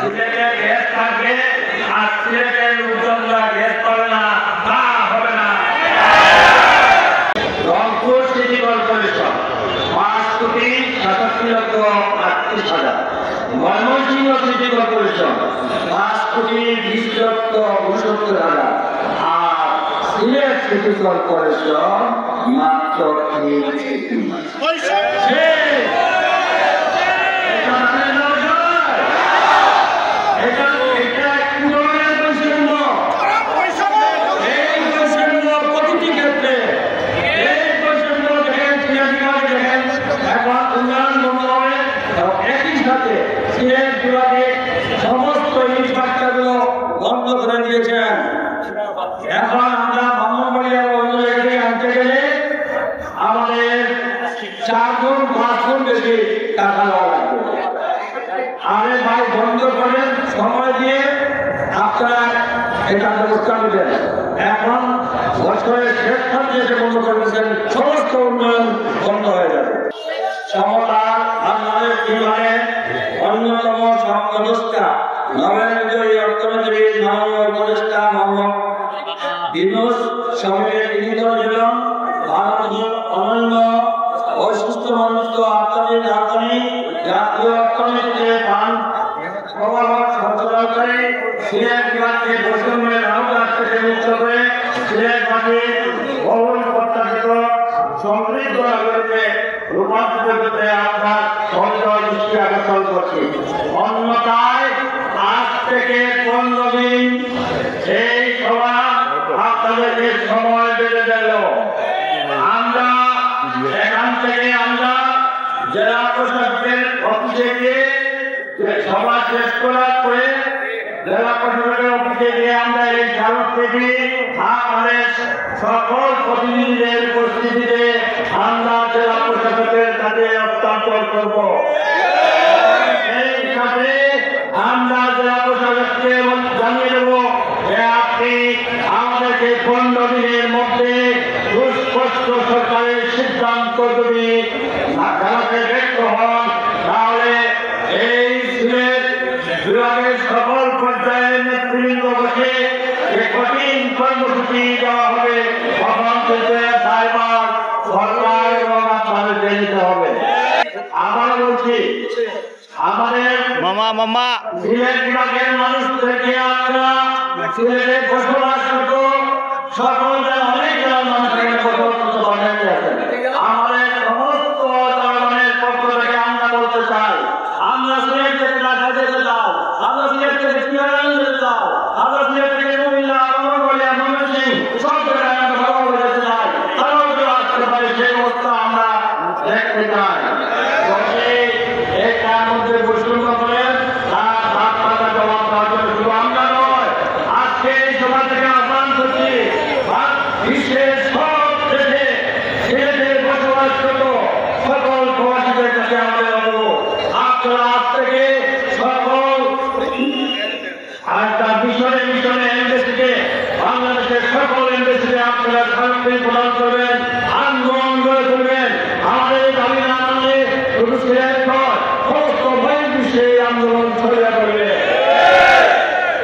সিলেটে গ্যাস থাকবে আর সিলেটের লোকজনরা গ্যাস পাবে না, তা হবে না। Rangpur city corporation 5,67,38,000। Mymensingh city corporation 5,20,69,000। আর সিলেট সিটি কর্পোরেশন মাত্র 3। সমস্ত ইনফ্রাস্ট্রাকচারগুলো বন্ধ করে দিয়েছেন। এখন আমরা ব্রাহ্মণবাড়িয়া অন্য জায়গায় আনতে গেলে আমাদের 4 গুণ 5 গুণ বেশি টাকা দেওয়া লাগবে। আরে ভাই বন্ধ করেন, সময় দিয়ে আপনারা এটা ব্যবস্থা নেবেন। এখন বছরের শেষ পর্যায়ে এসে বন্ধ করেছেন, সমস্ত উন্নয়ন বন্ধ হয়ে যাবে। সমতা বাংলাদেশ বিমানে অন্যতম সংগঠনটা নবেন্দ্রী অর্থনীতিবিদ মাননীয় উপদেষ্টা মোহাম্মদ ইউনূস সাহেবের ইন্ধন ভারতের অনন্য ও সুস্থ মানুষ আর্থিক জাতীয় অর্থনীতিতে পান প্রভাবক সঞ্চালনকারী সিলেট বিভাগকে বৈষম্যের আওতায় থেকে মুক্ত করে সিলেট মাটির বহুল প্রত্যাশিত সমৃদ্ধ নগরীতে রূপান্তরিত করতে আপনার সহযোগ দৃষ্টি আকর্ষণ করছি। অন্যথায় আজ থেকে 15 দিন এই সভা আপনাদেরকে সময় বেঁধে দিল। আমরা এখান থেকে জেলা প্রশাসকের অফিসে গিয়ে সভা শেষ করার পরে জেলা প্রশাসকের অফিসে গিয়ে আমরা এই স্মারকলিপি আমাদের সকল প্রতিনিধিদের উপস্থিতিতে আমরা জেলা প্রশাসকের কাছে হস্তান্তর করব। এই সাথে আমরা জেলা প্রশাসককে জানিয়ে দেব যে আপনি আমাদেরকে 15 দিনের মধ্যে সুস্পষ্ট সরকারের সিদ্ধান্ত যদি জানাতে ব্যর্থ হন, তাহলে এই সিলেট বিভাগের সকল পর্যায়ের নেতৃবৃন্দ বসে যে কঠিন কর্মসূচি দেওয়া হবে, তখন কিন্তু দায়ভার সরকার এবং আপনাদেরকে নিতে হবে। আমরা বলছি আমাদের সিলেট বিভাগের মানুষ থেকে আপনারা সিলেটে বসবাসরত সকল অনেক মানুষের আমাদের সমস্ত জনগণের পক্ষ থেকে আমরা বলতে চাই, আমরা সিলেট থেকে ঢাকা যেতে চাও, আমরা সিলেট থেকে চিটাগাং যেতে চাও, আমরা সিলেট থেকে কুমিল্লা, ব্রাহ্মণবাড়িয়া, ময়মনসিংহ সব জায়গায় আমরা ভালোভাবে যেতে চাই, তারাও কেউ আসতে পারে সেই অবস্থা আমরা দেখতে চাই। তার মধ্যে বৈষম্য করেন তার ভাগ পাতা জবাব দেওয়ার জন্য শুধু আমরা নয়, আজকে এই সভা থেকে আহ্বান করছি বিশ্বের সব দেশে সিলেটে বসবাসরত সকল প্রবাসীদের কাছে আমাদের অনুরোধ, আপনারা আজ থেকে সকল মিশনে এমবেসিতে বাংলাদেশের সকল এমবেসিতে আপনারা স্মারকলিপি প্রদান করবেন, আন্দোলন গড়ে তুলবেন।